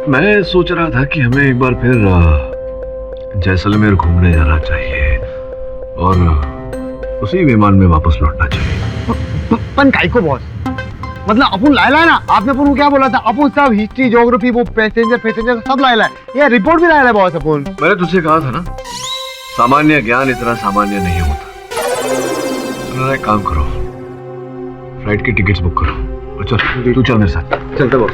मैं सोच रहा था कि हमें एक बार फिर जैसलमेर घूमने जाना चाहिए और उसी विमान में वापस लौटना चाहिए। पण काय को बॉस, मतलब अपन लायला है ना, आपने अपन को क्या बोला था, अपन सब हिस्ट्री ज्योग्राफी वो पैसेंजर सब लायला है, ये रिपोर्ट भी लायला है बॉस अपन। मैंने तुझसे कहा था ना, सामान्य ज्ञान इतना सामान्य नहीं होता। तो एक काम करो, फ्लाइट की टिकट्स बुक करो और चल, तू चल मेरे साथ। चलते बॉस।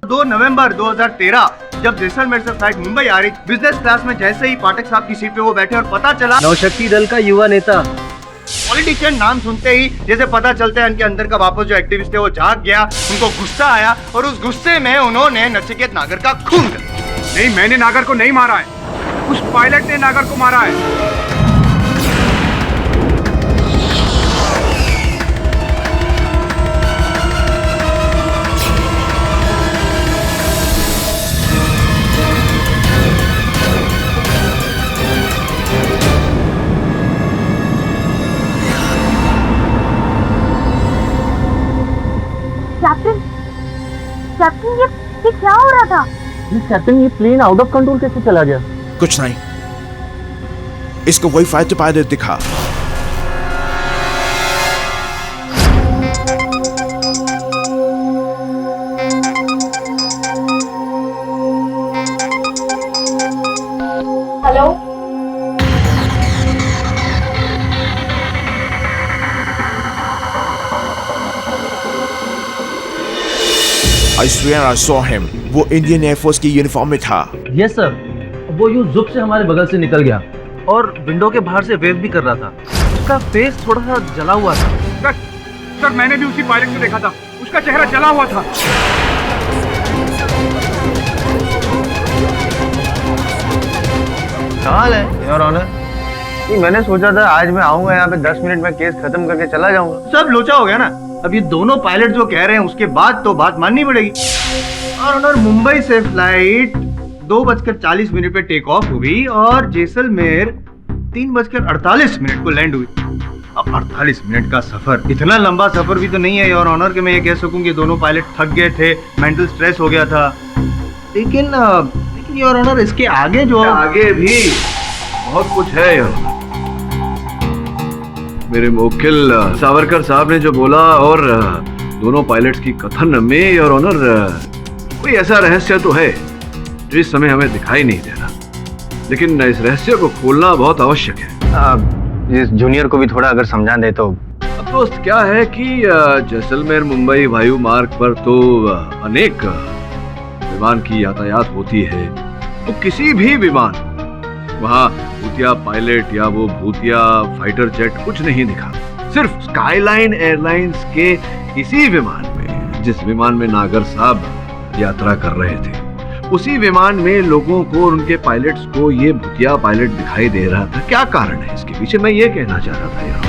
2 नवंबर 2013 जब जैसलमेर से फ्लाइट मुंबई आ रही, बिजनेस क्लास में जैसे ही पाठक साहब की सीट पे वो बैठे और पता चला नवशक्ति दल का युवा नेता। पॉलिटिशियन नाम सुनते ही जैसे पता चलता है उनके अंदर का वापस जो एक्टिविस्ट है वो जाग गया, उनको गुस्सा आया और उस गुस्से में उन्होंने नचिकेत नागर का खून कर दिया। नहीं, मैंने नागर को नहीं मारा है, उस पायलट ने नागर को मारा है। कैप्टन ये क्या हो रहा था? कैप्टन, ये प्लेन आउट ऑफ कंट्रोल कैसे चला गया? कुछ नहीं, इसको वही फाइटर पायलट दिखा। Hello, I swear I saw him. वो इंडियन एयरफोर्स की यूनिफॉर्म में था। यस सर, वो यूं जुप से हमारे बगल से निकल गया और विंडो के बाहर से वेव भी कर रहा था। उसका फेस थोड़ा सा जला हुआ था। सर मैंने भी उसी पायलट को देखा था, उसका चेहरा जला हुआ था। हाल है योर ऑनर, मैंने सोचा था आज मैं आऊंगा यहाँ पे 10 मिनट में केस खत्म करके चला जाऊंगा। सब लोचा हो गया ना। अब ये दोनों पायलट जो कह रहे हैं उसके बाद तो बात माननी पड़ेगी। और ऑनर, मुंबई से फ्लाइट 2:40 पे टेक ऑफ हुई और जैसलमेर 3:48 को लैंड हुई। अब 48 मिनट का सफर, इतना लंबा सफर भी तो नहीं है योर ऑनर कि मैं ये कह सकूं कि दोनों पायलट थक गए थे, मेंटल स्ट्रेस हो गया था। लेकिन योर ऑनर, इसके आगे जो आगे भी बहुत कुछ है यार। मेरे मुवक्किल सावरकर साहब ने जो बोला और दोनों पायलट्स की कथन में योर ऑनर, कोई ऐसा रहस्य तो है जो इस समय हमें दिखाई नहीं दे रहा, लेकिन इस रहस्य को खोलना बहुत आवश्यक है। इस जूनियर को भी थोड़ा अगर समझा दे तो। अब दोस्त क्या है कि जैसलमेर मुंबई वायु मार्ग पर तो अनेक विमान की यातायात होती है, तो किसी भी विमान, वहाँ भूतिया पायलट या वो भूतिया फाइटर जेट कुछ नहीं दिखा। सिर्फ स्काईलाइन एयरलाइंस के इसी विमान में, जिस विमान में नागर साहब यात्रा कर रहे थे, उसी विमान में लोगों को और उनके पायलट्स को ये भूतिया पायलट दिखाई दे रहा था। क्या कारण है इसके पीछे, मैं ये कहना चाह रहा था यार।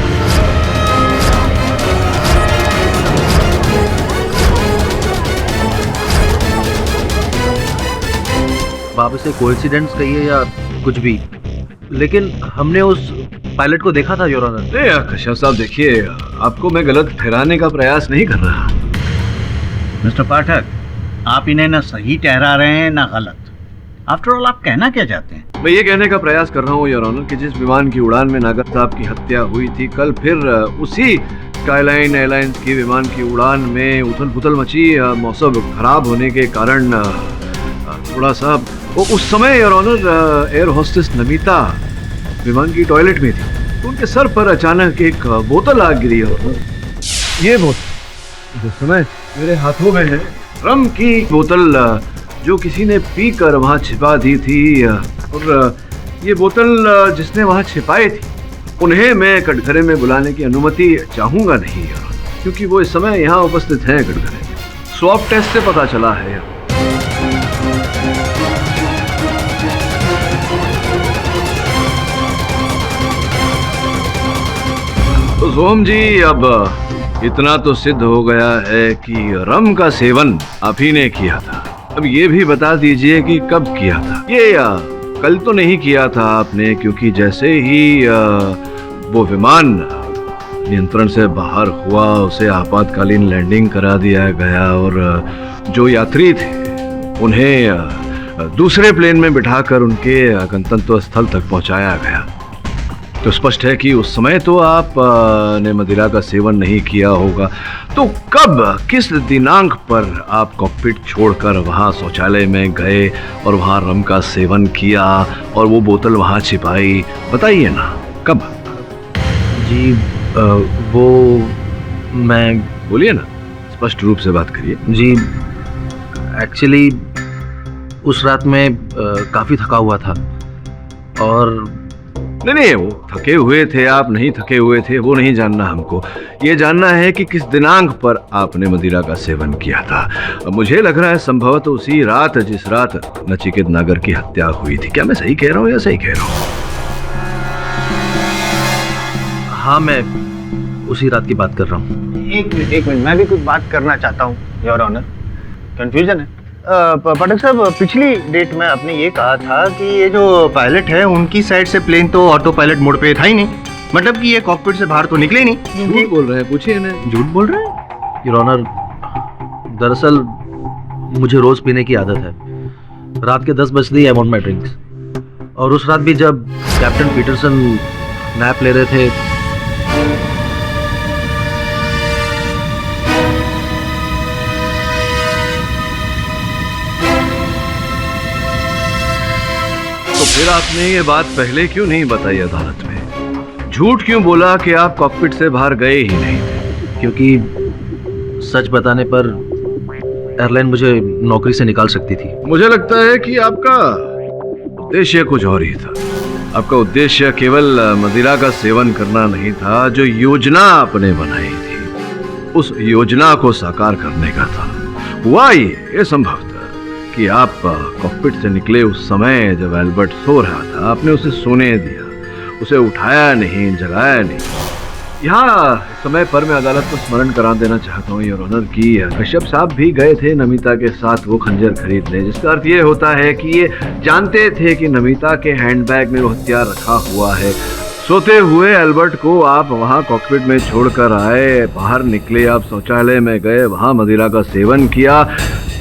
आप इसे कोइंसिडेंस कहिए या कुछ भी, लेकिन हमने उस पायलट को देखा था योर ऑनर। अरे कश्यप साहब, देखिए, आपको मैं गलत ठहराने का प्रयास नहीं कर रहा। मिस्टर पाठक, आप इन्हें ना सही ठहरा रहे हैं ना गलत। आफ्टर ऑल आप कहना क्या चाहते हैं? मैं ये कहने का प्रयास कर रहा हूँ योर ऑनर कि जिस विमान की उड़ान में नागर साहब की हत्या हुई थी, कल फिर उसी स्काईलाइन एयरलाइंस की विमान की उड़ान में उथल पुथल मची। मौसम खराब होने के कारण थोड़ा सा वो उस समय your honour air hostess Namita विमान की टॉयलेट में थी, तो उनके सर पर अचानक एक बोतल आ गिरी। ये बोतल जिस समय मेरे हाथों में है, रम की बोतल जो किसी ने पीकर वहां छिपा दी थी। और ये बोतल जिसने वहां छिपाई थी, उन्हें मैं कटघरे में बुलाने की अनुमति चाहूंगा नहीं, क्योंकि वो इस समय यहाँ उपस्थित हैं कटघरे में। स्वैब टेस्ट से पता चला है। तो सोम जी, अब इतना तो सिद्ध हो गया है कि रम का सेवन आप ही ने किया था। अब ये भी बता दीजिए कि कब किया था। ये कल तो नहीं किया था आपने, क्योंकि जैसे ही वो विमान नियंत्रण से बाहर हुआ, उसे आपातकालीन लैंडिंग करा दिया गया और जो यात्री थे उन्हें दूसरे प्लेन में बिठाकर उनके गंतव्य स्थल तक पहुंचाया गया। तो स्पष्ट है कि उस समय तो आप ने मदिरा का सेवन नहीं किया होगा। तो कब, किस दिनांक पर आप कॉकपिट छोड़कर वहां शौचालय में गए और वहां रम का सेवन किया और वो बोतल वहां छिपाई, बताइए ना कब? जी वो मैं बोलिए ना, स्पष्ट रूप से बात करिए। जी एक्चुअली उस रात में काफ़ी थका हुआ था और नहीं, वो थके हुए थे, आप नहीं थके हुए थे, वो नहीं जानना हमको। ये जानना है कि किस दिनांक पर आपने मदिरा का सेवन किया था। मुझे लग रहा है संभवतः उसी रात जिस रात नचिकेत नागर की हत्या हुई थी। क्या मैं सही कह रहा हूँ या सही कह रहा हूँ? हाँ, मैं उसी रात की बात कर रहा हूँ। एक मिनट, मैं भी कुछ बात करना चाहता हूँ योर ऑनर। कंफ्यूजन है पाठक साहब। पिछली डेट में आपने ये कहा था कि ये जो पायलट है उनकी साइड से प्लेन तो ऑटो पायलट मोड पे था ही नहीं, मतलब कि ये कॉकपिट से बाहर तो निकले ही नहीं। झूठ बोल रहे हैं, पूछिए इन्हें। झूठ बोल रहे हैं? योर ऑनर, दरअसल मुझे रोज पीने की आदत है। रात के 10 बजते ही आई वांट माय ड्रिंक्स। और उस रात भी जब कैप्टन पीटरसन नैप ले रहे थे तो फिर आपने ये बात पहले क्यों नहीं बताई अदालत में? झूठ क्यों बोला कि आप कॉकपिट से बाहर गए ही नहीं थे? क्योंकि सच बताने पर एयरलाइन मुझे नौकरी से निकाल सकती थी। मुझे लगता है कि आपका उद्देश्य कुछ और ही था। आपका उद्देश्य केवल मदिरा का सेवन करना नहीं था, जो योजना आपने बनाई थी उस योजना को साकार करने का था। हुआ ये संभव था कि आप कॉकपिट से निकले उस समय जब एल्बर्ट सो रहा था, आपने उसे सोने दिया, उसे उठाया नहीं, जगाया नहीं। यहाँ समय पर मैं अदालत को स्मरण करा देना चाहता हूँ योर ऑनर कि कश्यप साहब भी गए थे नमिता के साथ वो खंजर खरीदने, जिसका अर्थ ये होता है कि ये जानते थे कि नमिता के हैंडबैग में वो हथियार रखा हुआ है। सोते हुए एल्बर्ट को आप वहाँ कॉकपिट में छोड़कर आए, बाहर निकले, आप शौचालय में गए, वहाँ मदिरा का सेवन किया,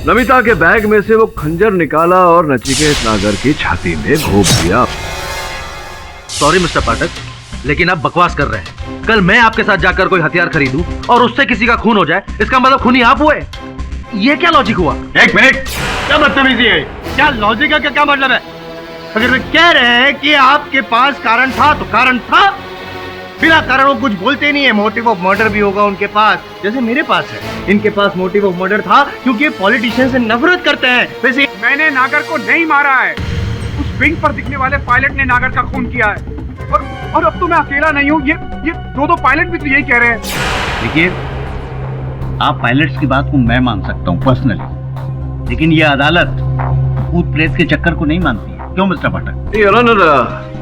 नमिता के बैग में से वो खंजर निकाला और नचिकेत नागर की छाती में घोंप दिया। सॉरी मिस्टर पाठक, लेकिन आप बकवास कर रहे हैं। कल मैं आपके साथ जाकर कोई हथियार खरीदूं और उससे किसी का खून हो जाए, इसका मतलब खूनी आप हुए? ये क्या लॉजिक हुआ? एक मिनट, क्या बदतमीजी है? क्या लॉजिक का क्या मतलब है? अगर वे कह रहे हैं कि आपके पास कारण था तो कारण था, बिना कारण वो कुछ बोलते नहीं है। मोटिव ऑफ मर्डर भी होगा उनके पास, जैसे मेरे पास है। इनके पास मोटिव ऑफ मर्डर था क्योंकि पॉलिटिशियन से नफरत करते हैं। वैसे मैंने नागर को नहीं मारा है, उस विंग पर दिखने वाले पायलट ने नागर का खून किया है। और अब तो मैं अकेला नहीं हूँ, ये दो पायलट भी तो यही कह रहे हैं। देखिए, आप पायलट्स की बात को मैं मान सकता हूँ पर्सनली, लेकिन ये अदालत भूत प्रेत के चक्कर को नहीं मानती है। क्यों मिस्टर पाठक? योर ऑनर,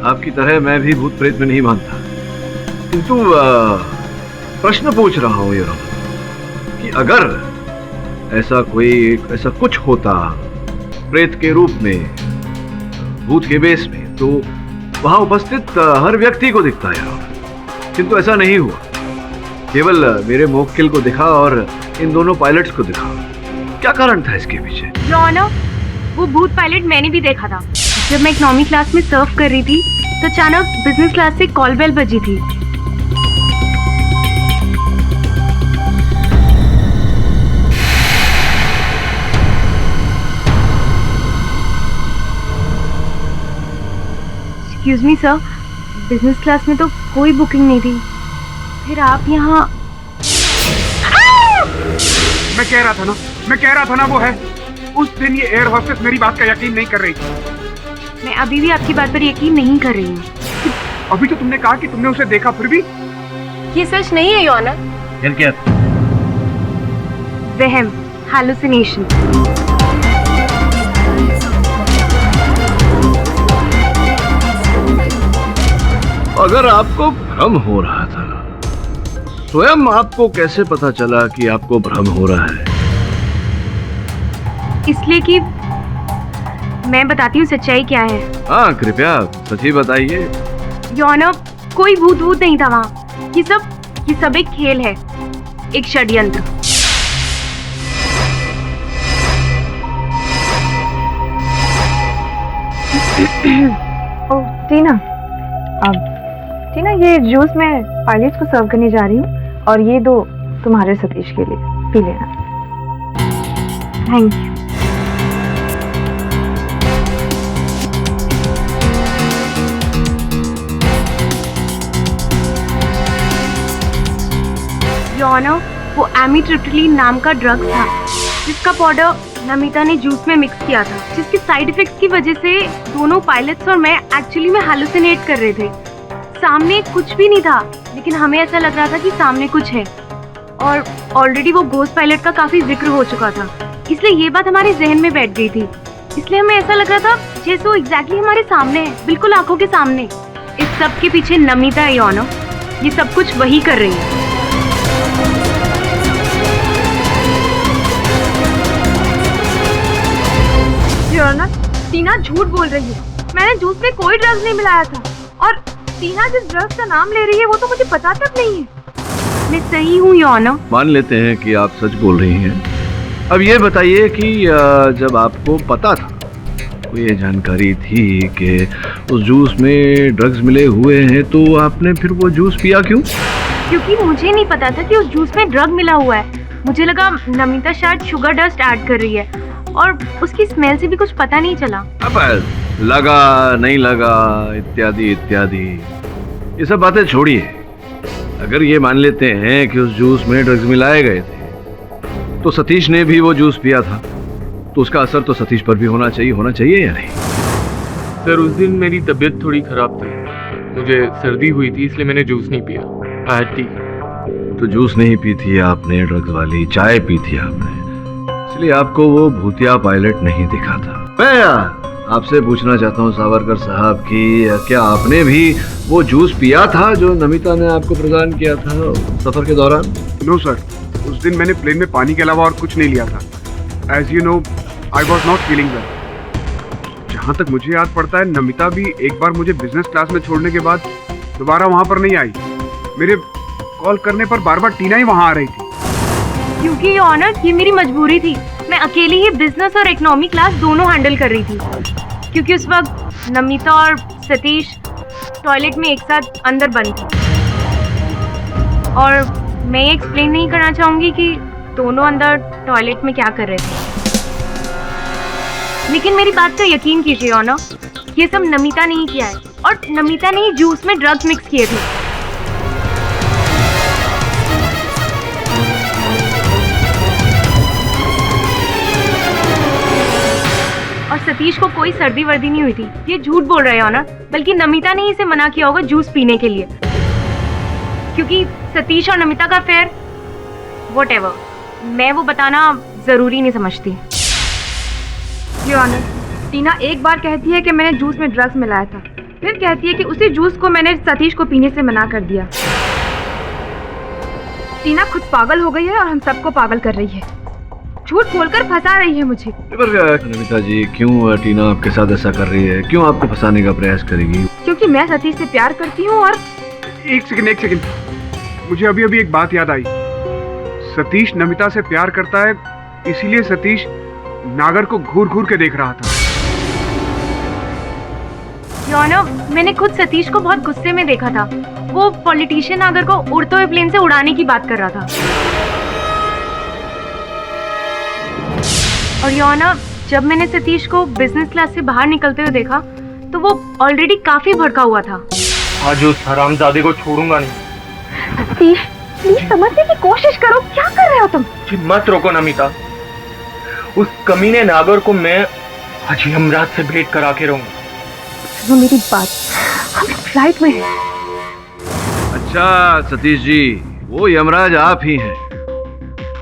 आपकी तरह मैं भी भूत प्रेत में नहीं मानता, किंतु प्रश्न पूछ रहा हूँ योर ऑनर कि अगर ऐसा कुछ होता प्रेत के रूप में, भूत के बेस में, तो वहां उपस्थित हर व्यक्ति को दिखता है, किंतु ऐसा नहीं हुआ। केवल मेरे मुवक्किल को दिखा और इन दोनों पायलट्स को दिखा। क्या कारण था इसके पीछे? योर ऑनर, वो भूत पायलट मैंने भी देखा था। जब मैं इकोनॉमी क्लास में सर्व कर रही थी तो अचानक बिजनेस क्लास से कॉल बेल बजी थी। Excuse me sir, business class में तो कोई बुकिंग नहीं थी, फिर आप यहाँ? मैं कह रहा था ना वो है। उस दिन ये एयर होस्टेस मेरी बात का यकीन नहीं कर रही थी। मैं अभी भी आपकी बात पर यकीन नहीं कर रही हूँ। अभी तो तुमने कहा कि तुमने उसे देखा, फिर भी? ये सच नहीं है योर ऑनर। फिर क्या? वहम, हैलुसिनेशन। अगर आपको भ्रम हो रहा था, स्वयं आपको कैसे पता चला कि आपको भ्रम हो रहा है? इसलिए कि मैं बताती हूँ सच्चाई क्या है। हाँ, कृपया सच ही बताइए। योर ऑनर, कोई भूत नहीं था वहाँ। ये सब ये सब एक खेल है, एक षड्यंत्र। ओह टीना, टीना ये जूस मैं पायलट्स को सर्व करने जा रही हूँ और ये दो तुम्हारे सतीश के लिए, पी लेना। Thank you. योनो, वो एमिट्रिप्टिलीन नाम का ड्रग था जिसका पाउडर नमिता ने जूस में मिक्स किया था, जिसके साइड इफेक्ट्स की वजह से दोनों पायलट्स और मैं एक्चुअली में हैलुसिनेट कर रहे थे। सामने कुछ भी नहीं था, लेकिन हमें ऐसा लग रहा था कि सामने कुछ है, और ऑलरेडी वो घोस्ट पायलट का काफी जिक्र हो चुका था, इसलिए ये बात हमारे जहन में बैठ गई थी। इसलिए हमें ऐसा लग रहा था जैसे वो एग्जैक्टली हमारे सामने है, बिल्कुल आंखों के सामने। इस सब के पीछे नमिता है योनो, ये सब कुछ वही कर रही है। टीना झूठ बोल रही है, मैंने जूस में कोई ड्रग्स नहीं मिलाया था, और टीना जिस ड्रग्स का नाम ले रही है वो तो मुझे पता तक नहीं है। मैं सही हूँ योनो। मान लेते हैं कि आप सच बोल रही हैं। अब ये बताइए कि जब आपको पता था, को ये जानकारी थी कि उस जूस में ड्रग्स मिले हुए हैं, तो आपने फिर वो जूस पिया क्यों? क्योंकि मुझे नहीं पता था कि उस जूस में ड्रग मिला हुआ है। मुझे लगा नमिता शायद शुगर डस्ट ऐड कर रही है, और उसकी स्मेल से भी कुछ पता नहीं चला। अब लगा नहीं लगा इत्यादि इत्यादि, ये सब बातें छोड़िए। अगर ये मान लेते हैं कि उस जूस में ड्रग्स मिलाए गए थे, तो सतीश ने भी वो जूस पिया था, तो उसका असर तो सतीश पर भी होना चाहिए या नहीं? सर उस दिन मेरी तबीयत थोड़ी खराब थी, मुझे सर्दी हुई थी, इसलिए मैंने जूस नहीं पिया। I had T. तो जूस नहीं पी थी आपने, ड्रग्स वाली चाय पी थी आपने, इसलिए आपको वो भूतिया पायलट नहीं दिखा था। मैं आपसे पूछना चाहता हूँ सावरकर साहब कि क्या आपने भी वो जूस पिया था जो नमिता ने आपको प्रदान किया था सफर के दौरान? नो सर, उस दिन मैंने प्लेन में पानी के अलावा और कुछ नहीं लिया था। As you know, I was not feeling well. जहाँ तक मुझे याद पड़ता है, नमिता भी एक बार मुझे बिजनेस क्लास में छोड़ने के बाद दोबारा वहाँ पर नहीं आई। मेरे कॉल करने पर बार बार टीना ही वहाँ आ रही थी। क्योंकि ऑनर, ये मेरी मजबूरी थी। मैं अकेली ही बिजनेस और इकोनॉमी क्लास दोनों हैंडल कर रही थी, क्योंकि उस वक्त नमिता और सतीश टॉयलेट में एक साथ अंदर बंद थे, और मैं ये एक्सप्लेन नहीं करना चाहूँगी कि दोनों अंदर टॉयलेट में क्या कर रहे थे। लेकिन मेरी बात का यकीन कीजिए ऑनर, ये सब नमिता ने ही किया है, और नमिता ने ही जूस में ड्रग्स मिक्स किए थे। और सतीश को कोई सर्दी वर्दी नहीं हुई थी। ये झूठ बोल रहे हो ना, बल्कि नमिता ने ही इसे मना किया होगा जूस पीने के लिए, क्योंकि सतीश और नमिता का अफेयर, व्हाटएवर, मैं वो बताना जरूरी नहीं समझती। योर ऑनर, टीना एक बार कहती है कि मैंने जूस में ड्रग्स मिलाया था, फिर कहती है कि उसी जूस को मैंने सतीश को पीने से मना कर दिया। टीना खुद पागल हो गई है और हम सबको पागल कर रही है, झूठ बोलकर फंसा रही है मुझे। नमिता जी, क्यों टीना आपके साथ ऐसा कर रही है? क्यों आपको फंसाने का प्रयास करेगी? क्योंकि मैं सतीश से प्यार करती हूँ। और एक सेकंड, मुझे अभी अभी एक बात याद आई। सतीश नमिता से प्यार करता है, इसीलिए सतीश नागर को घूर घूर के देख रहा था। योनो, मैंने खुद सतीश को बहुत गुस्से में देखा था। वो पॉलिटिशियन नागर को उड़ते हुए प्लेन से उड़ाने की बात कर रहा था। और योनो, जब मैंने सतीश को बिजनेस क्लास से बाहर निकलते हुए देखा, तो वो ऑलरेडी काफी भड़का हुआ था। आज उस हरामजादे को छोड़ूंगा नहीं। सतीश, प्लीज समझने की कोशिश करो, क्या कर रहे हो तुम? मत रोको नमिता, उस कमीने नागर को मैं आज यमराज से भेंट करा के रहूंगा। सुनो मेरी बात, हम फ्लाइट में हैं। अच्छा सतीश जी, वो यमराज आप ही हैं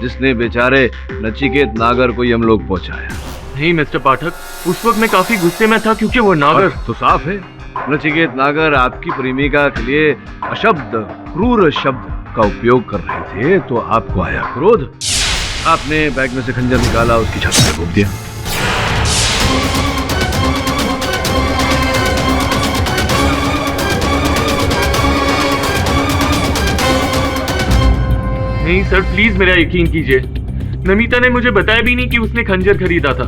जिसने बेचारे नचिकेत नागर को यमलोक पहुंचाया। नहीं मिस्टर पाठक, उस वक्त मैं काफी गुस्से में था, क्योंकि वो नागर तो साफ है, नचिकेत नागर आपकी प्रेमिका के लिए अशब्द क्रूर शब्द का उपयोग कर रहे थे, तो आपको आया क्रोध। आपने बैग में से खंजर निकाला, उसकी छाती में घोंप दिया। नहीं सर, प्लीज मेरा यकीन कीजिए। नमिता ने मुझे बताया भी नहीं कि उसने खंजर खरीदा था।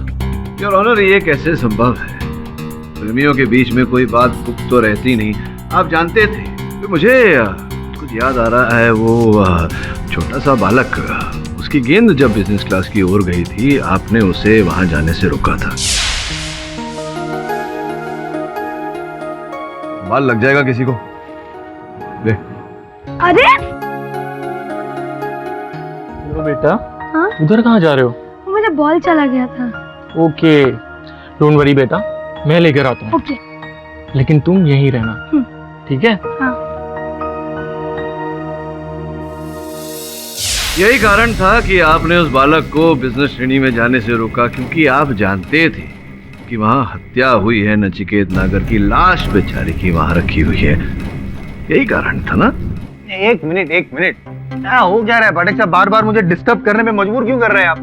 योर ऑनर, ये कैसे संभव है? प्रेमियों के बीच में कोई बात गुप्त तो रहती नहीं। आप जानते थे। तो मुझे कुछ याद आ रहा है, वो छोटा सा बालक, उसकी गेंद जब बिजनेस क्लास की ओर गई थी, आपने उसे वहां जाने से रोका था। बाल लग जाएगा किसी को। ले। अरे हेलो बेटा। हाँ? उधर कहाँ जा रहे हो? मेरा बॉल चला गया था। ओके, डोंट वरी बेटा, मैं लेकर आता हूँ। ओके। लेकिन तुम यहीं रहना, ठीक है? हाँ। यही कारण था कि आपने उस बालक को बिजनेस श्रेणी में जाने से रोका, क्योंकि आप जानते थे कि वहां हत्या हुई है। नचिकेत नागर की लाश बेचारे की वहां रखी हुई है। यही कारण था ना? एक मिनट क्या हो क्या रहा है पाठक साहब? बार बार मुझे डिस्टर्ब करने में मजबूर क्यों कर रहे हैं आप?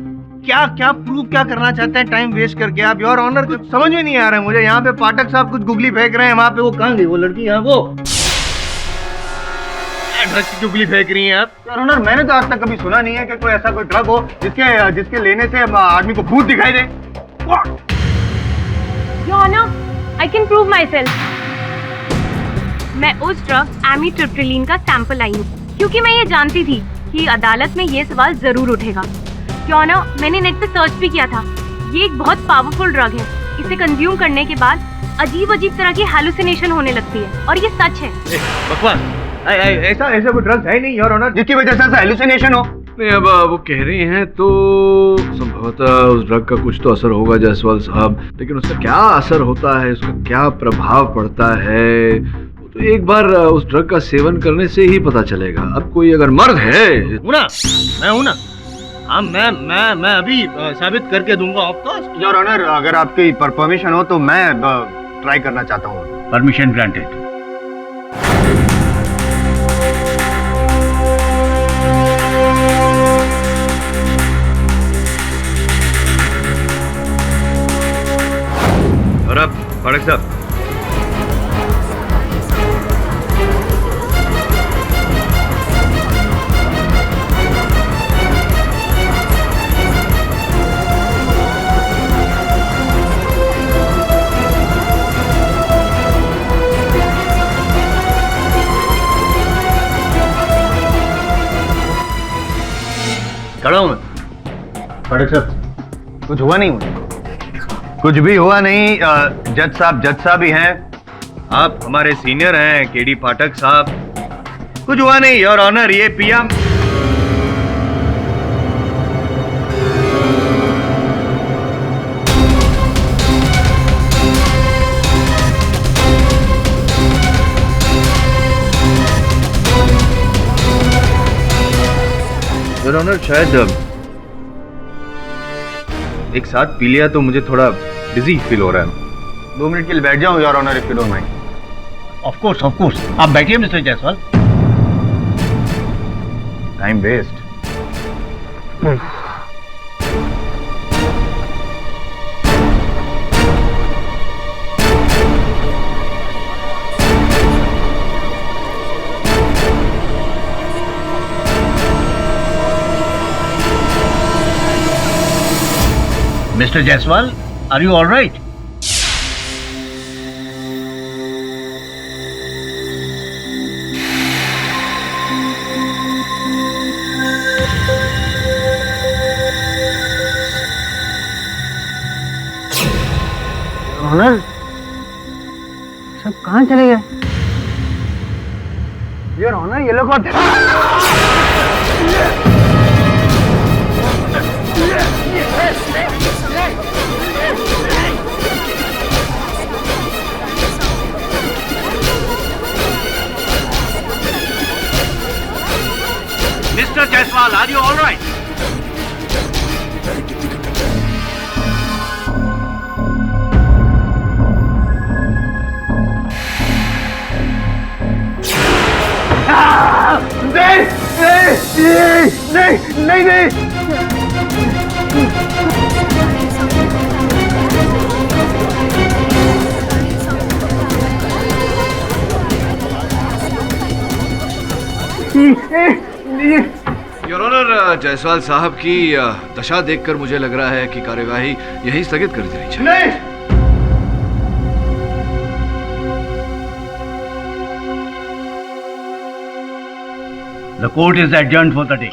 क्या प्रूफ क्या करना चाहते हैं टाइम वेस्ट करके आप? योर ऑनर, कुछ समझ में नहीं आ रहा है मुझे। यहाँ पे पाठक साहब कुछ गुगली फेंक रहे हैं, वहाँ पे वो कहाँ गई वो लड़की? यहाँ वो ड्रग की गुगली फेंक रही हैं आप। योर ऑनर, मैंने तो आज तक कभी सुना नहीं है कि कोई ऐसा कोई ड्रग हो जिसके लेने से आदमी को भूत दिखाई दे। Your Honor, I can prove myself. मैं उस ड्रग एमिट्रिप्टिलीन का सैंपल आई हूँ, क्योंकि मैं ये जानती थी कि अदालत में ये सवाल जरूर उठेगा। Your Honor, मैंने नेट पे सर्च भी किया था। ये एक बहुत पावरफुल ड्रग है। इसे कंज्यूम करने के बाद अजीब तरह की हैलुसिनेशन होने लगती है, और ये सच है। बकवास, ऐसा कोई ड्रग है नहीं योर ऑनर जिसकी वजह से ऐसा हैलुसिनेशन हो। नहीं, अब वो कह रही हैं तो संभवतः उस ड्रग का कुछ तो असर होगा जायसवाल साहब, लेकिन उसका क्या असर होता है, उसका क्या प्रभाव पड़ता है, वो तो एक बार उस ड्रग का सेवन करने से ही पता चलेगा। अब कोई अगर मर्द है, मैं हूँ ना। हाँ, मैं अभी साबित करके दूंगा आपको। योर ऑनर, अगर आपकी परमिशन हो तो मैं ट्राई करना चाहता हूँ। Permission granted. और अब पाठक साहब, खड़ा हूँ मैं। पाठक साहब, कुछ हुआ नहीं मुझे। कुछ भी हुआ नहीं। जज साहब ही हैं। आप हमारे सीनियर हैं केडी पाठक साहब। कुछ हुआ नहीं योर ऑनर। ये पिया योर ऑनर, शायद एक साथ पी लिया तो मुझे थोड़ा बिजी फील हो रहा है। 2 मिनट के लिए बैठ जाऊं your honour, if you don't mind. Of course आप बैठिए mister Jaiswal. Time waste. Mister Jaiswal, are you all right? Honour, सब कहाँ चले गए? योर ऑनर, ये लोग mister Jaiswal, are you all right? नहीं। योर ऑनर, जायसवाल साहब की दशा देखकर मुझे लग रहा है कि कार्यवाही यहीं स्थगित कर देनी चाहिए। नहीं, The court is adjourned for the day.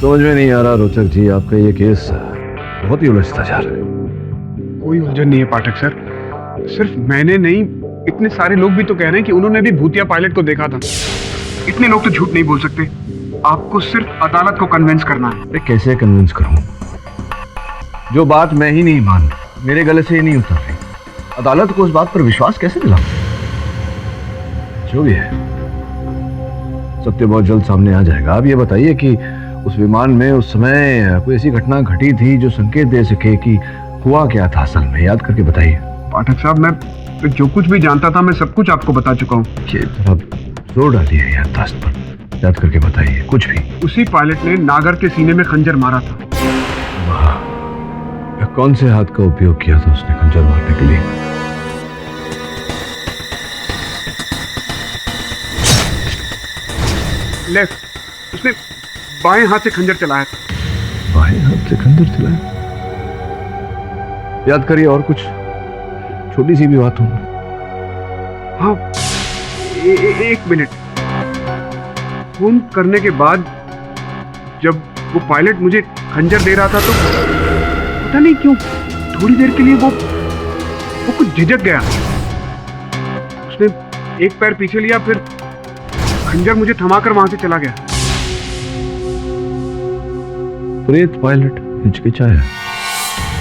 समझ में नहीं आ रहा रोचक जी, आपका ये केस बहुत ही उलझता जा रहा है। कोई उलझन नहीं है पाठक सर, सिर्फ मैंने नहीं, इतने सारे लोग भी तो कह रहे हैं कि उन्होंने भी भूतिया पायलट को देखा था। इतने लोग तो झूठ नहीं बोल सकते। आपको सिर्फ अदालत को कन्विंस करना है। मैं कैसे कन्विंस करूं? जो बात मैं ही नहीं मान रही, मेरे गले से ही नहीं उतर रही, अदालत को उस बात पर विश्वास कैसे दिलाऊं? जो भी है, सत्य बहुत जल्द सामने आ जाएगा। आप ये बताइए कि उस विमान में उस समय कोई ऐसी घटना घटी थी जो संकेत दे सके कि हुआ क्या था असल में? याद करके बताइए। पाठक साहब, मैं जो कुछ भी जानता था मैं सब कुछ आपको बता चुका हूँ। आप जोर डालिए याददाश्त पर, याद करके बताइए कुछ भी। उसी पायलट ने नागर के सीने में खंजर मारा था। वाह, कौन से हाथ का उपयोग किया था उसने खंजर मारने के लिए? लेफ्ट, उसने बाएं हाथ से खंजर चलाया था। बाएं हाथ से खंजर चलाया? याद करिए और कुछ छोटी सी भी बात हो। हाँ, एक मिनट। फोन करने के बाद जब वो पायलट मुझे खंजर दे रहा था तो पता नहीं क्यों थोड़ी देर के लिए वो कुछ झिझक गया। उसने एक पैर पीछे लिया, फिर खंजर मुझे थमाकर वहां से चला गया। प्रेत पायलट हिचकिचाया।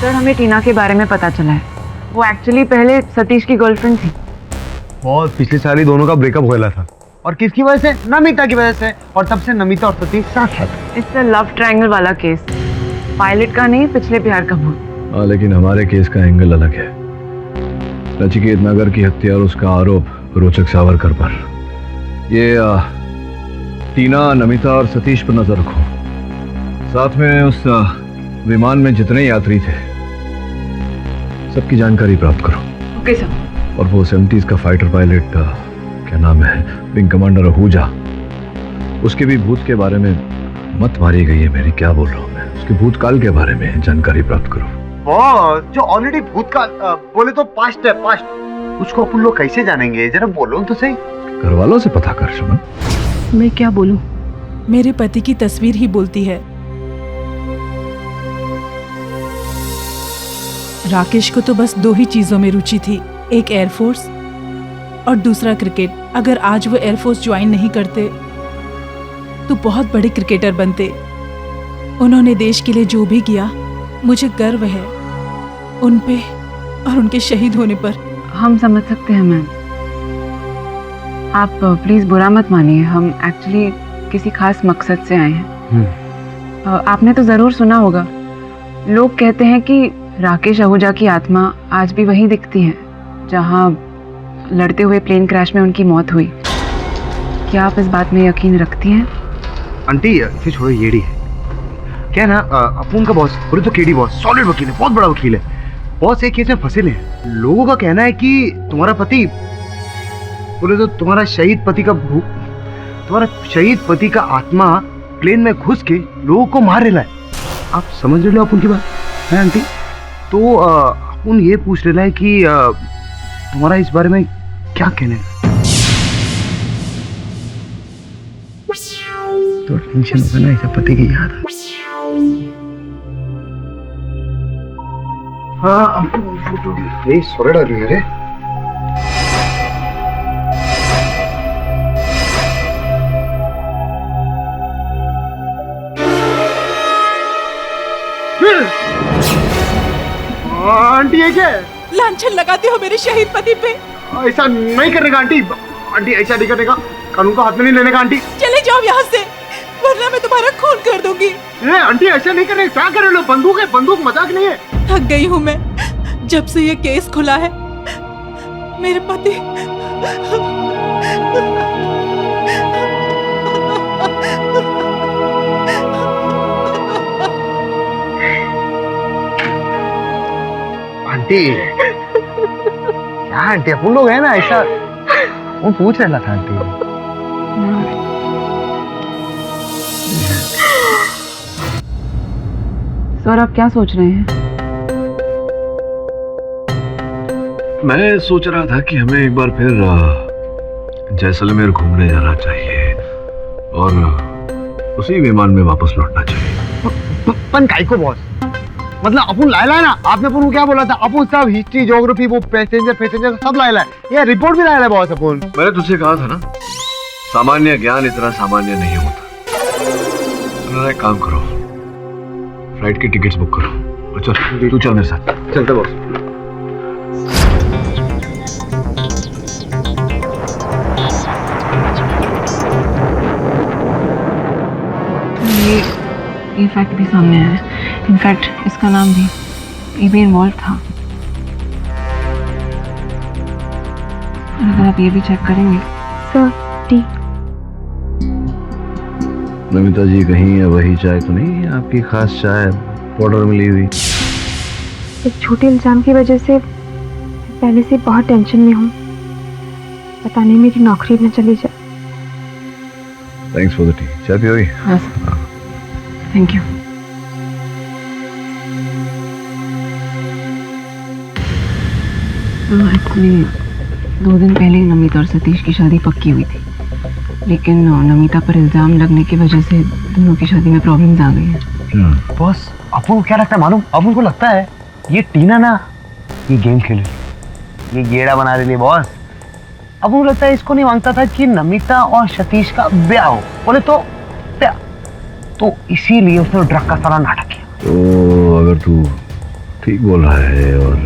सर, हमें टीना के बारे में पता चला है। वो एक्चुअली पहले सतीश की गर्लफ्रेंड थी। बहुत पिछले साल ही दोनों का ब्रेकअप हुआ था, और किसकी वजह से? नमिता की वजह से। और तब से नमिता और सतीश साथ हैं। इट्स अ लव ट्रायंगल वाला केस, पायलट का नहीं, पिछले प्यार का भूत। हाँ, लेकिन हमारे केस का एंगल अलग है। नचिकेत नगर की हत्या और उसका आरोप रोचक सावरकर पर। ये टीना, नमिता और सतीश पर नजर रखो। साथ में उस विमान में जितने यात्री थे सबकी जानकारी प्राप्त करो। Okay sir. और वो 70s का फाइटर पायलट, क्या नाम है, विंग कमांडर आहूजा, उसके भी भूत के बारे में मत मारी गई है मेरी, क्या बोल रहा हूँ मैं, उसके भूतकाल के बारे में जानकारी प्राप्त करो। वो जो ऑलरेडी भूतकाल बोले तो पास्ट है, पास्ट। उसको अपन लोग कैसे जानेंगे? जरा बोलो तो सही। घर वालों से पता कर सुमन। मैं क्या बोलूं? मेरे पति की तस्वीर ही बोलती है। राकेश को तो बस 2 ही चीजों में रुचि थी, एक एयरफोर्स और दूसरा क्रिकेट। अगर आज वो एयरफोर्स ज्वाइन नहीं करते तो बहुत बड़े क्रिकेटर बनते। उन्होंने देश के लिए जो भी किया, मुझे गर्व है उन पे और उनके शहीद होने पर। हम समझ सकते हैं मैम, आप प्लीज बुरा मत मानिए। हम एक्चुअली किसी खास मकसद से आए हैं। आपने तो जरूर सुना होगा, लोग कहते हैं कि राकेश आहूजा की आत्मा आज भी वहीं दिखती है जहां लड़ते हुए प्लेन क्रैश में उनकी मौत हुई। क्या आप इस बात में यकीन रखती हैं? आंटी इसे छोड़ो, येड़ी है क्या ना। अपुन का बॉस, बोले तो केडी बॉस, सॉलिड वकील है, बहुत बड़ा वकील है। बॉस एक केस में फंसे हैं। लोगों का कहना है कि तुम्हारा पति, बोले तो तुम्हारा शहीद पति का आत्मा प्लेन में घुस के लोगों को मार रहा है। आप समझ रहे हो अपुन की बात है आंटी? तो अपुन ये पूछ रहा है कि तुम्हारा इस बारे में क्या कहना है? तो टेंशन होगा ना, ऐसा पति की याद। हाँ, फोटो ये सोरे डाल रही है रे। आंटी ये क्या है? लांछन लगाते हो मेरे शहीद पति पे। ऐसा नहीं करने का आंटी। आंटी ऐसा नहीं करने का, कानून का हाथ में नहीं लेने का आंटी। चले जाओ यहाँ से, वरना मैं तुम्हारा खून कर दूंगी। आंटी ऐसा नहीं करने, क्या कर रहे हो? बंदूक है, बंदूक मजाक नहीं है। थक गई हूँ मैं, जब से ये केस खुला है मेरे पति। आंटी क्या आंटी, अपन लोग है ना, ऐसा वो पूछ रहा था आंटी। सर आप क्या सोच रहे हैं? मैं सोच रहा था कि हमें एक बार फिर जैसलमेर घूमने जाना चाहिए और उसी विमान में वापस लौटना चाहिए। पन काय को बॉस? मतलब अपन लायला है ना, आपने अपन को क्या बोला था? अपन सब हिस्ट्री ज्योग्राफी वो पैसेंजर सब लायला है, ये रिपोर्ट भी लायला है बॉस अपन। मैंने तुझसे कहा था ना, सामान्य ज्ञान इतना सामान्य नहीं होता। एक काम करो, फ्लाइट की टिकट्स बुक करो। चल तू चल मेरे साथ। चलते बॉस। ये फैक्ट भी सामने आया है। इनफैक्ट इसका नाम भी ये भी इन्वॉल्व था। अगर आप ये भी चेक करेंगे। Sir T. नमिता जी कहीं है वही चाय तो नहीं है आपकी खास चाय पाउडर मिली हुई? एक छोटे इल्जाम की वजह से पहले से बहुत टेंशन में हूँ। पता नहीं मेरी नौकरी न चली जाए। Thanks for the T. चाय पियोगी? हाँ सर, थैंक यू। एक्चुअली 2 दिन पहले ही नमिता और सतीश की शादी पक्की हुई थी, लेकिन नमिता पर इल्जाम लगने की वजह से दोनों की शादी में प्रॉब्लम्स आ गई हैं। बॉस अपन को क्या लगता है मालूम? अपन को लगता है ये टीना ना ये गेम खेल रही है, ये गेड़ा बना रही है बॉस। अपन को लगता है इसको नहीं मांगता था कि नमिता और सतीश का ब्याह हो, बोले तो ब्याह, तो इसीलिए उसने ड्रग का सारा नाटक किया। तो अगर तू ठीक बोल रहा है और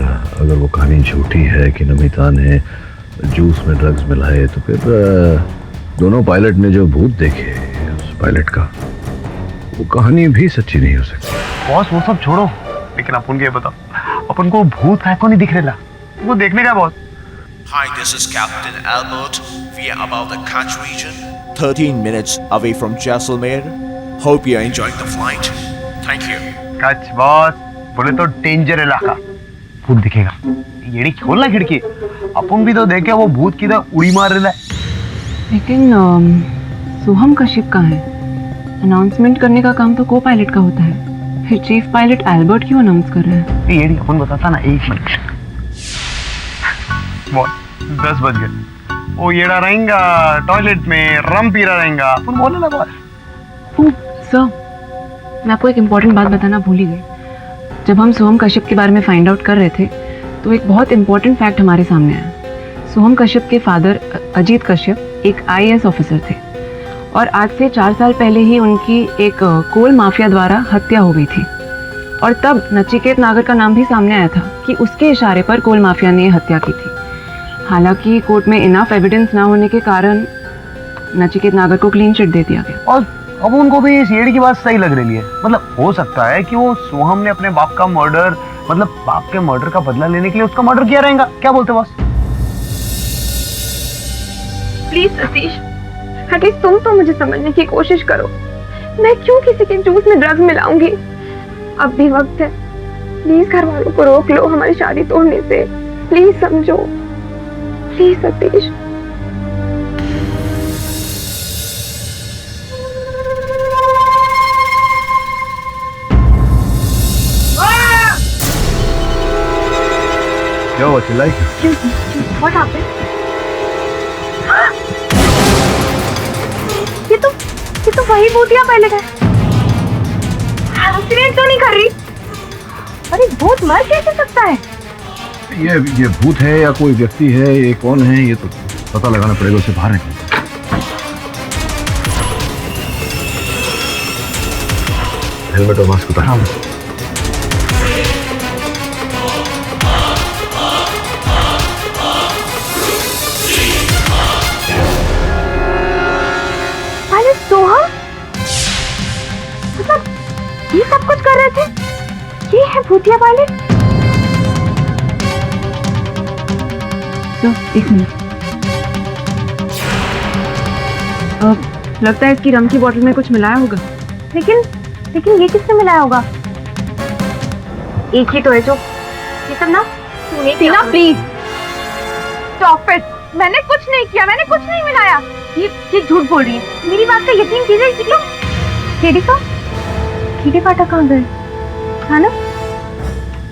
अगर वो कहानी झूठी है कि नमिता ने जूस में ड्रग्स मिलाए, तो फिर दोनों पायलट ने जो भूत देखे उस पायलट का, वो कहानी भी सच्ची नहीं हो सकती। बॉस वो सब छोड़ो, लेकिन अपन के बताओ, अपन को भूत काय को नहीं दिख रहा? वो देखने का boss. Hi, this is Captain Albert. We are about the Kutch region, 13 minutes away from Jaisalmer. Hope you are enjoying the flight. Thank you. कच बॉस, बोले तो डेंजर इलाका, भूत दिखेगा। येड़ी खोलना खिड़की, अपन भी तो देखे वो भूत किधर उड़ी मार रहा है। लेकिन सोहम कश्यप कहाँ है? अनाउंसमेंट करने का काम तो को पायलट का होता है, फिर चीफ पायलट एल्बर्ट क्यों अनाउंस कर रहा है? येड़ी अपन बताता ना, 1 मिनट। बॉस 10 बज गए, वो येड़ा रहेगा टॉयलेट में रम पी रहा रहेगा, अपन बोले ना बॉस। सर मैं आपको एक इम्पॉर्टेंट बात बताना भूल ही गई। जब हम सोहम कश्यप के बारे में फाइंड आउट कर रहे थे तो एक बहुत इंपॉर्टेंट फैक्ट हमारे सामने आया। सोहम कश्यप के फादर अजीत कश्यप एक IAS ऑफिसर थे और आज से 4 साल पहले ही उनकी एक कोल माफिया द्वारा हत्या हो गई थी, और तब नचिकेत नागर का नाम भी सामने आया था कि उसके इशारे पर कोल माफिया ने हत्या की थी। हालांकि कोर्ट में इनफ एविडेंस ना होने के कारण नचिकेत नागर को क्लीन चिट दे दिया गया। और अब उनको भी इस येड़ी की बात सही लग रही है। मतलब हो सकता है कि वो सोहम ने अपने बाप का मर्डर, मतलब बाप के मर्डर का बदला लेने के लिए उसका मर्डर किया रहेगा। क्या बोलते बॉस? प्लीज सतीश, एटलीस्ट तुम तो मुझे समझने की कोशिश करो। मैं क्यों किसी के जूस में ड्रग्स मिलाऊंगी? अब भी वक्त है, प्लीज घर वालों को रोक लो हमारी शादी तोड़ने से। प्लीज समझो, प्लीज सतीश। क्या हुआ, चिल्लाई क्यों? What happened? ये तो वही भूतिया पायलट है। एक्सीडेंट तो नहीं कर रही? अरे भूत मर कैसे सकता है? ये भूत है या कोई व्यक्ति है, ये कौन है, ये तो पता लगाना पड़ेगा। उसे बाहर निकल। हेलमेट और मास्क उतार। सोहम, मतलब ये सब कुछ कर रहे थे? ये है भूतिया पायलट? तो एक मिनट, लगता है इसकी रम की बोतल में कुछ मिलाया होगा। लेकिन ये किसने मिलाया होगा? एक ही तो है जो ये सब ना। टीना प्लीज स्टॉप इट। मैंने कुछ नहीं किया, मैंने कुछ नहीं मिलाया। ये झूठ झूठ बोल रही है, मेरी बात का यकीन कीजिए। क्यों कीड़े पाठक कहाँ गए? हाँ ना?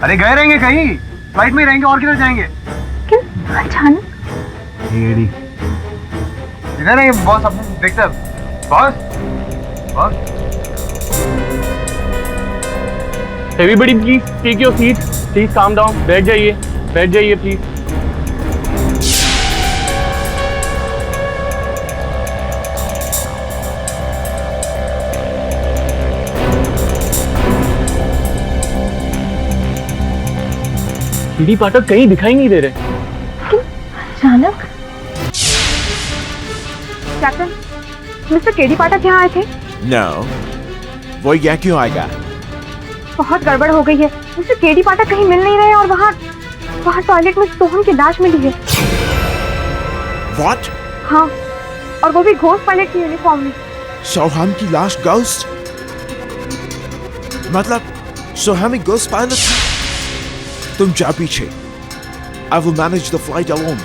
अरे गए रहेंगे कहीं, फ्लाइट में ही रहेंगे, और किधर जाएंगे? क्यों अचानक? केडी इधर रहेंगे बॉस, अपने देखते हैं। Boss everybody please take your seat, please calm down, बैठ जाइए प्लीज। कीड़ी पाठक कहीं दिखाई नहीं दे रहे। अचानक? कैप्टन, मिस्टर केडी पाठक यहाँ आए थे? No. वो यहाँ क्यों आएगा? बहुत गड़बड़ हो गई है। मिस्टर केडी पाठक कहीं मिल नहीं रहे और वहाँ टॉयलेट में सोहम की लाश मिली है। What? हाँ, और वो भी घोस्ट पायलट की यूनिफॉर्म में। सोहम की लाश घोस्ट? मतलब सोहम एक घोस्ट पायलट? तुम जा पीछे। I will manage the flight alone.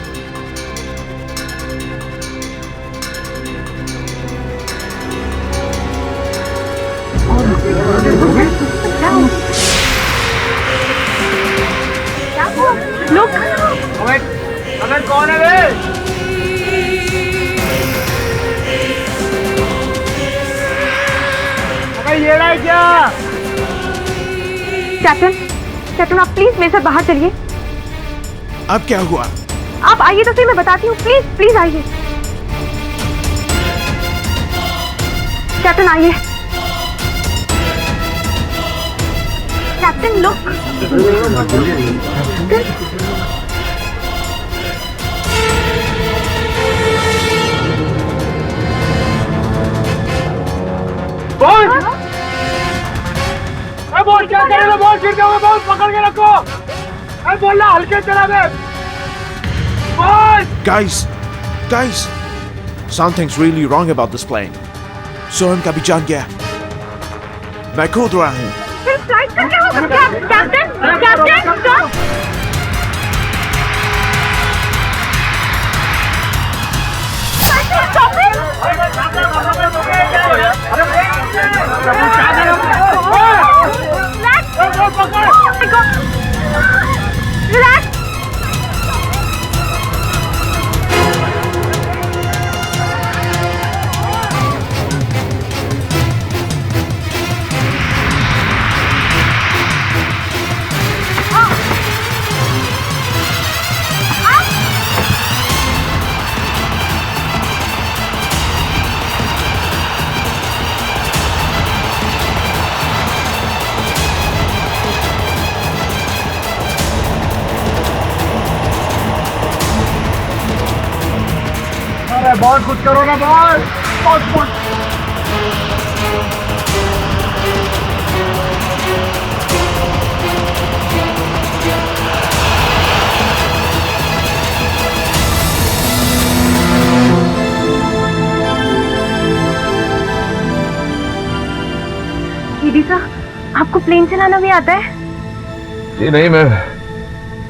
Look! अगर कौन है वे? अगर ये रहा है क्या? कैप्टन आप प्लीज मेरे साथ बाहर चलिए। अब क्या हुआ? आप आइए तो फिर मैं बताती हूँ। प्लीज आइए। कैप्टन आइए। Captain look. बोल क्या कर रहे हो? बोल गिर जाओगे, बोल पकड़ के रखो। अरे बोलना हल्के चला दे। Guys, something's really wrong about this plane. सोहम का भी जान गया। मैं कूद रहा हूँ। फिर फ्लाइट का क्या होगा? Captain stop. बहुत कुछ करो ना बहुत। दीदी साहब, आपको प्लेन चलाना भी आता है? जी नहीं, मैं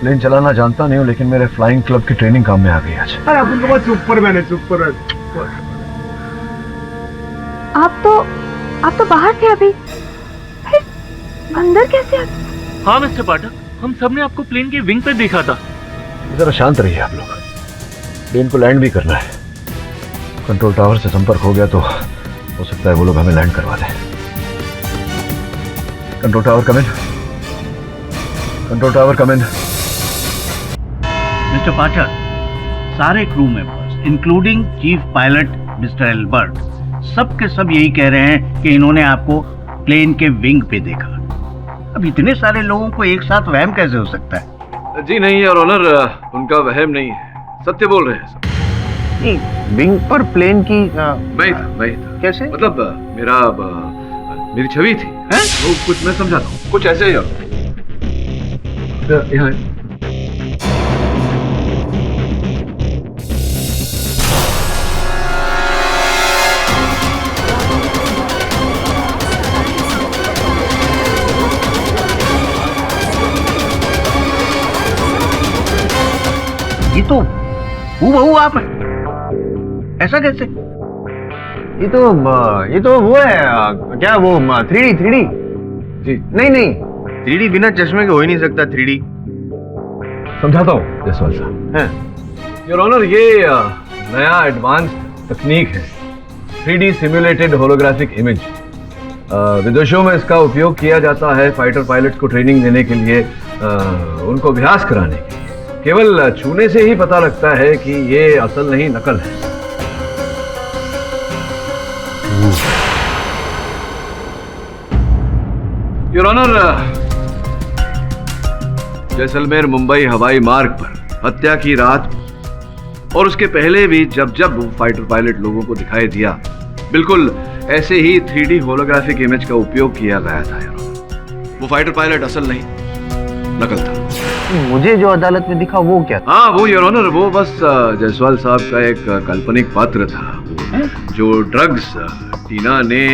प्लेन चलाना जानता नहीं हूँ, लेकिन मेरे फ्लाइंग क्लब की ट्रेनिंग काम में आ गई आज। अरे अपन तो बहुत सुपरमैन है, सुपरमैन। आप तो बाहर थे अभी, फिर अंदर कैसे आ? हाँ मिस्टर पाठक, हम सब ने आपको प्लेन के विंग पे देखा था। जरा शांत रहिए आप लोग, प्लेन को लैंड भी करना है। कंट्रोल टावर से संपर्क हो गया तो हो सकता है वो लोग हमें लैंड करवा दें। कंट्रोल टावर कम इन। कंट्रोल टावर कम इन। मिस्टर पाठक, सारे crew members including chief pilot mister Albert सब के सब यही कह रहे हैं कि इन्होंने आपको प्लेन के विंग पे देखा। अब इतने सारे लोगों को एक साथ वहम कैसे हो सकता है? जी नहीं योर ऑनर, उनका वहम नहीं है, सत्य बोल रहे हैं सब। नहीं, विंग पर प्लेन की मैं था। कैसे? मतलब मेरी छवि थी। हैं? वो कुछ मैं समझाता हूँ, कुछ ऐसे ही यहाँ ये तो हूबहू आप हैं। ऐसा कैसे? ये तो वो है क्या वो 3D जी नहीं 3D बिना चश्मे के हो ही नहीं सकता 3D। समझाता हूँ जसवाल साहब। योर ऑनर, ये नया एडवांस तकनीक है 3D सिम्युलेटेड होलोग्राफिक इमेज। विदेशों में इसका उपयोग किया जाता है फाइटर पायलट्स को ट्रेनिंग देने के लिए, उनको अभ्यास कराने के लिए। केवल छूने से ही पता लगता है कि ये असल नहीं नकल है। योर ऑनर, जैसलमेर मुंबई हवाई मार्ग पर हत्या की रात और उसके पहले भी जब जब वो फाइटर पायलट लोगों को दिखाई दिया, बिल्कुल ऐसे ही 3D होलोग्राफिक इमेज का उपयोग किया गया था। योर ऑनर, वो फाइटर पायलट असल नहीं नकल था। मुझे जो अदालत में दिखा वो क्या था? हाँ वो योर ऑनर, वो बस जायसवाल साहब का एक काल्पनिक पात्र था जो ड्रग्स टीना ने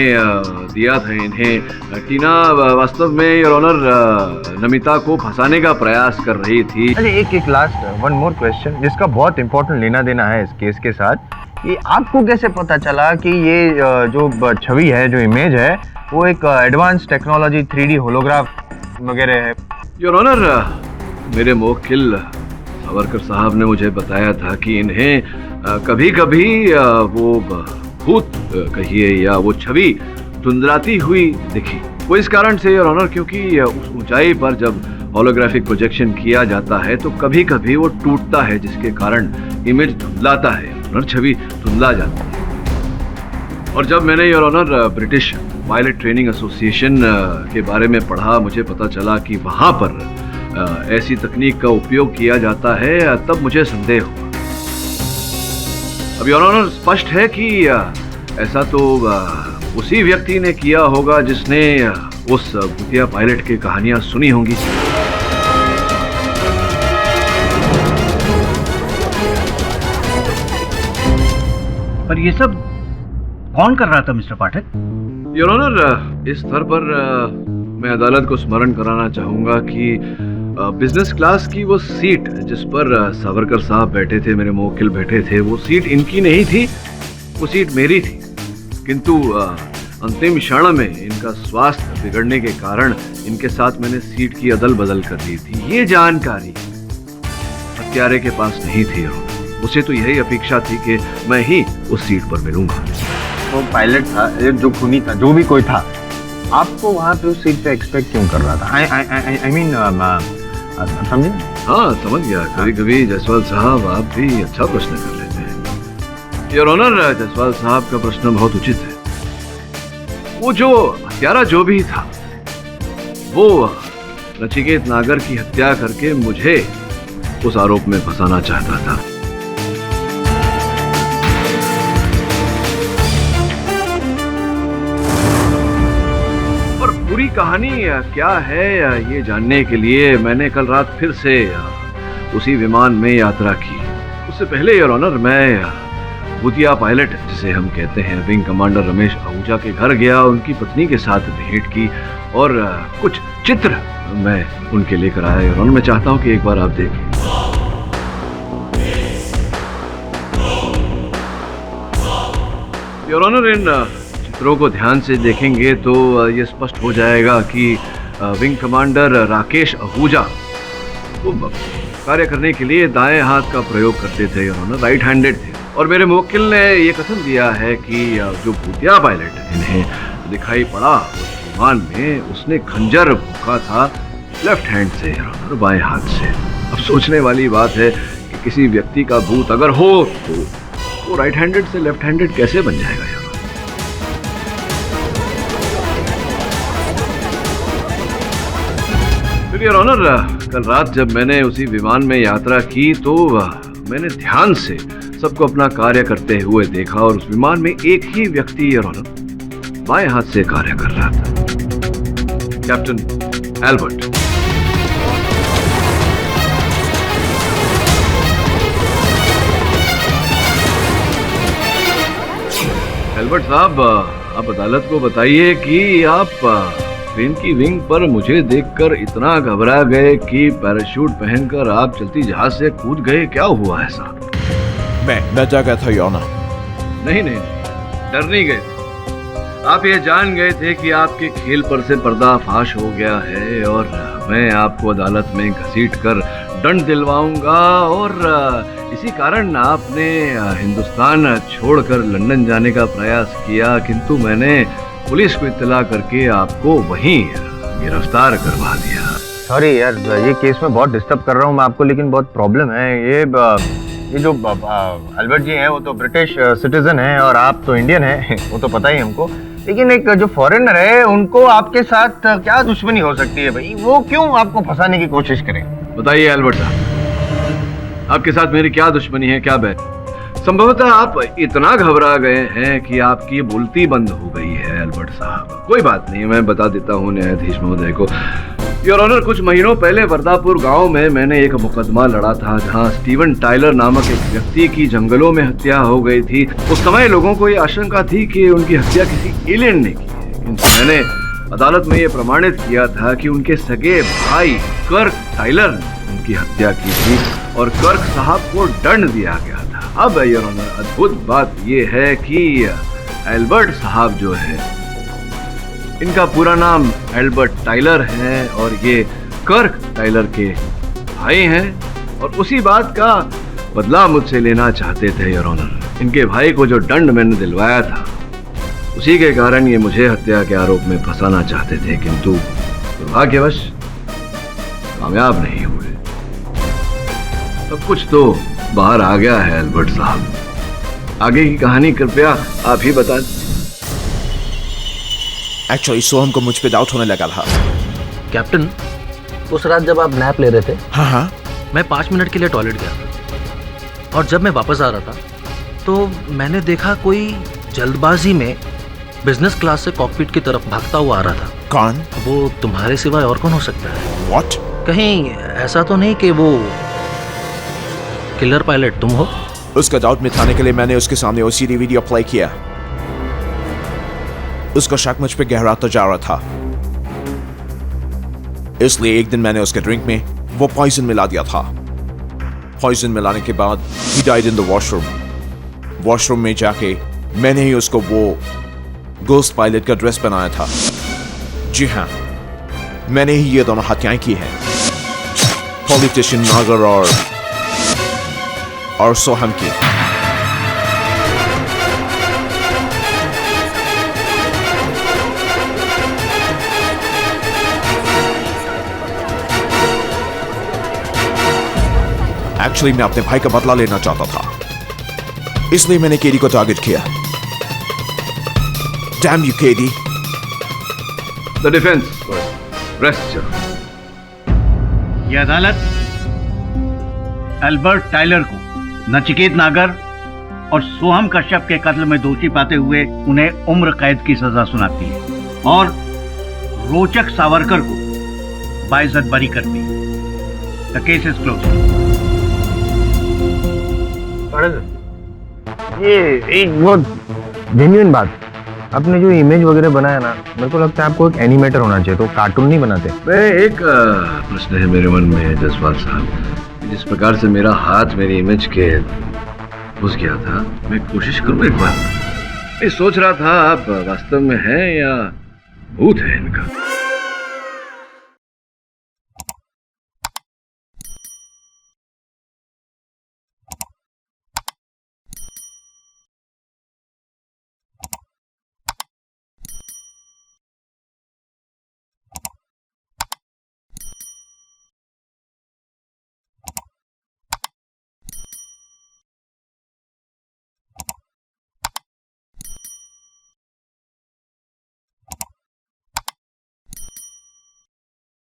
दिया था इन्हें। टीना वास्तव में योर ऑनर नमिता को फंसाने का प्रयास कर रही थी। अरे एक लास्ट वन मोर क्वेश्चन जिसका बहुत इंपॉर्टेंट लेना देना है इस केस के साथ। ये आपको कैसे पता चला कि ये जो छवि है, जो इमेज है, वो एक एडवांस टेक्नोलॉजी 3D होलोग्राफ वगैरह है? योर ऑनर, मेरे मुवक्किल सावरकर साहब ने मुझे बताया था कि इन्हें कभी कभी वो भूत कहिए या वो छवि धुंधलाती हुई दिखी। वो इस कारण से योर ऑनर क्योंकि उस ऊंचाई पर जब होलोग्राफिक प्रोजेक्शन किया जाता है तो कभी कभी वो टूटता है, जिसके कारण इमेज धुंधलाता है और छवि धुंधला जाती है। और जब मैंने your honour British pilot training association के बारे में पढ़ा, मुझे पता चला कि वहाँ पर ऐसी तकनीक का उपयोग किया जाता है, तब मुझे संदेह हुआ। अब योर ऑनर स्पष्ट है कि ऐसा तो उसी व्यक्ति ने किया होगा जिसने उस भूतिया पायलट की कहानियां सुनी होंगी। पर ये सब कौन कर रहा था मिस्टर पाठक? योर ऑनर, इस स्तर पर मैं अदालत को स्मरण कराना चाहूंगा कि बिजनेस क्लास की वो सीट जिस पर सावरकर साहब बैठे थे, मेरे मुवक्किल बैठे थे, वो सीट इनकी नहीं थी, वो सीट मेरी थी। किंतु अंतिम क्षण में इनका स्वास्थ्य बिगड़ने के कारण इनके साथ मैंने सीट की अदल बदल कर दी थी। ये जानकारी हत्यारे के पास नहीं थी। उसे तो यही अपेक्षा थी कि मैं ही उस सीट पर मिलूंगा। वो पायलट था, जो खूनी था, जो भी कोई था, आपको वहाँ पे उस सीट पे एक्सपेक्ट क्यों कर रहा था? आई मीन समझे? हाँ समझ गया। कभी कभी जायसवाल साहब आप भी अच्छा प्रश्न कर लेते हैं। योर ऑनर, जायसवाल साहब का प्रश्न बहुत उचित है। वो जो हत्यारा जो भी था, वो नचिकेत नागर की हत्या करके मुझे उस आरोप में फंसाना चाहता था। पूरी कहानी क्या है ये जानने के लिए मैंने कल रात फिर से उसी विमान में यात्रा की। उससे पहले योर ऑनर मैं भूतिया पायलट जिसे हम कहते हैं विंग कमांडर रमेश आहूजा के घर गया, उनकी पत्नी के साथ भेंट की और कुछ चित्र मैं उनके लेकर आया। योर ऑनर, मैं चाहता हूं कि एक बार आप देखें। योर ऑनर, इन चित्रों को ध्यान से देखेंगे तो ये स्पष्ट हो जाएगा कि विंग कमांडर राकेश आहूजा वो कार्य करने के लिए दाएं हाथ का प्रयोग करते थे, राइट हैंडेड थे। और मेरे मुवक्किल ने ये कथन दिया है कि जो भूतिया पायलट इन्हें दिखाई पड़ा उस विमान में, उसने खंजर भूखा था लेफ्ट हैंड से, बाएं हाथ से। अब सोचने वाली बात है कि किसी व्यक्ति का भूत अगर हो तो वो राइट हैंडेड से लेफ्ट हैंडेड कैसे बन जाएगा यार? योर ऑनर, कल रात जब मैंने उसी विमान में यात्रा की तो मैंने ध्यान से सबको अपना कार्य करते हुए देखा और उस विमान में एक ही व्यक्ति योर ऑनर बाएं हाथ से कार्य कर रहा था, कैप्टन एल्बर्ट। एल्बर्ट साहब, आप अदालत को बताइए कि आप ट्रेन की विंग पर मुझे देखकर इतना घबरा गए कि पैराशूट पहनकर आप चलती जहाज से कूद गए। क्या हुआ ऐसा? मैं डर गया था योर ऑनर। नहीं, डर नहीं गए थे। आप ये जान गए थे कि आपके खेल पर से पर्दाफाश हो गया है और मैं आपको अदालत में घसीट कर दंड दिलवाऊंगा, और इसी कारण आपने हिंदुस्तान छोड़कर लंदन जाने का प्रयास किया, किंतु मैंने पुलिस को इत्तला करके आपको वहीं गिरफ्तार करवा दिया। सॉरी यार, ये केस में बहुत डिस्टर्ब कर रहा हूँ मैं आपको, लेकिन बहुत प्रॉब्लम है। ये जो अल्बर्ट जी हैं वो तो ब्रिटिश सिटीजन हैं और आप तो इंडियन हैं, वो तो पता ही हमको, लेकिन एक जो फॉरेनर है उनको आपके साथ क्या दुश्मनी हो सकती है भाई? वो क्यों आपको फंसाने की कोशिश करें? बताइए अल्बर्ट साहब, आपके साथ मेरी क्या दुश्मनी है, क्या बैर? संभवतः आप इतना घबरा गए हैं कि आपकी बोलती बंद हो गई है अल्बर्ट साहब। कोई बात नहीं, मैं बता देता हूँ न्यायाधीश महोदय को। योर ऑनर, कुछ महीनों पहले वर्दापुर गांव में मैंने एक मुकदमा लड़ा था जहां स्टीवन टाइलर नामक एक व्यक्ति की जंगलों में हत्या हो गई थी। उस समय लोगों को ये आशंका थी कि उनकी हत्या किसी एलियन ने की है, किंतु मैंने अदालत में ये प्रमाणित किया था कि उनके सगे भाई कर्क टाइलर ने उनकी हत्या की थी और कर्क साहब को दंड दिया गया था। अब योर ऑनर, अद्भुत बात यह है कि एल्बर्ट साहब जो है, इनका पूरा नाम एल्बर्ट टाइलर है और ये कर्क टाइलर के भाई हैं और उसी बात का बदला मुझसे लेना चाहते थे योर ऑनर। इनके भाई को जो दंड मैंने दिलवाया था उसी के कारण ये मुझे हत्या के आरोप में फंसाना चाहते थे, किंतु दुर्भाग्यवश कामयाब नहीं हुए। सब कुछ तो बाहर आ गया है एल्बर्ट साहब। आगे की कहानी कृपया आप ही बता। एक्चुअली सोहम को मुझ पे डाउट होने लगा था। कैप्टन, उस रात जब आप नैप ले रहे थे, हाँ, मैं 5 मिनट के लिए टॉयलेट गया था और जब मैं वापस आ रहा था तो मैंने देखा कोई जल्दबाजी में बिजनेस क्लास से कॉकपिट की तरफ भागता हुआ आ रहा था। कौन? वो तुम्हारे सिवाय और कौन हो सकता है? What? कहीं ऐसा तो नहीं कि वो किलर पायलट तुम हो? उसका डाउट मिटाने के लिए मैंने उसके सामने वो सीडी वीडियो प्ले किया। उसका शक मुझ पे गहराता जा रहा था, इसलिए एक दिन मैंने उसके ड्रिंक में वो पॉइजन मिला दिया था। पॉइजन मिलाने के बाद he died in the washroom. Washroom में जाके मैंने ही उसको वो गोस्ट पायलट का ड्रेस पहनाया था। जी हाँ, मैंने ही ये दोनों हत्याएं की हैं, पॉलिटिशियन नागर और सोहम की। एक्चुअली मैं अपने भाई का बदला लेना चाहता था, इसलिए मैंने केडी को टारगेट किया। Damn you KD. The defence rest. यह अदालत एल्बर्ट टाइलर को नचिकेत नागर और सोहम कश्यप के कत्ल में दोषी पाते हुए उन्हें उम्र कैद की सजा सुनाती है और रोचक सावरकर को बाइज्जत बरी करती है। The case is close. ये एक बहुत जेन्युइन बात, आपने जो इमेज वगैरह बनाया ना, मेरे को लगता है आपको एक एनिमेटर होना चाहिए, तो कार्टून नहीं बनाते। मैं एक प्रश्न है मेरे मन में जसपाल साहब, जिस प्रकार से मेरा हाथ मेरी इमेज के घुस गया था, मैं कोशिश करूँ एक बार। मैं सोच रहा था आप वास्तव में हैं या भूत है इनका।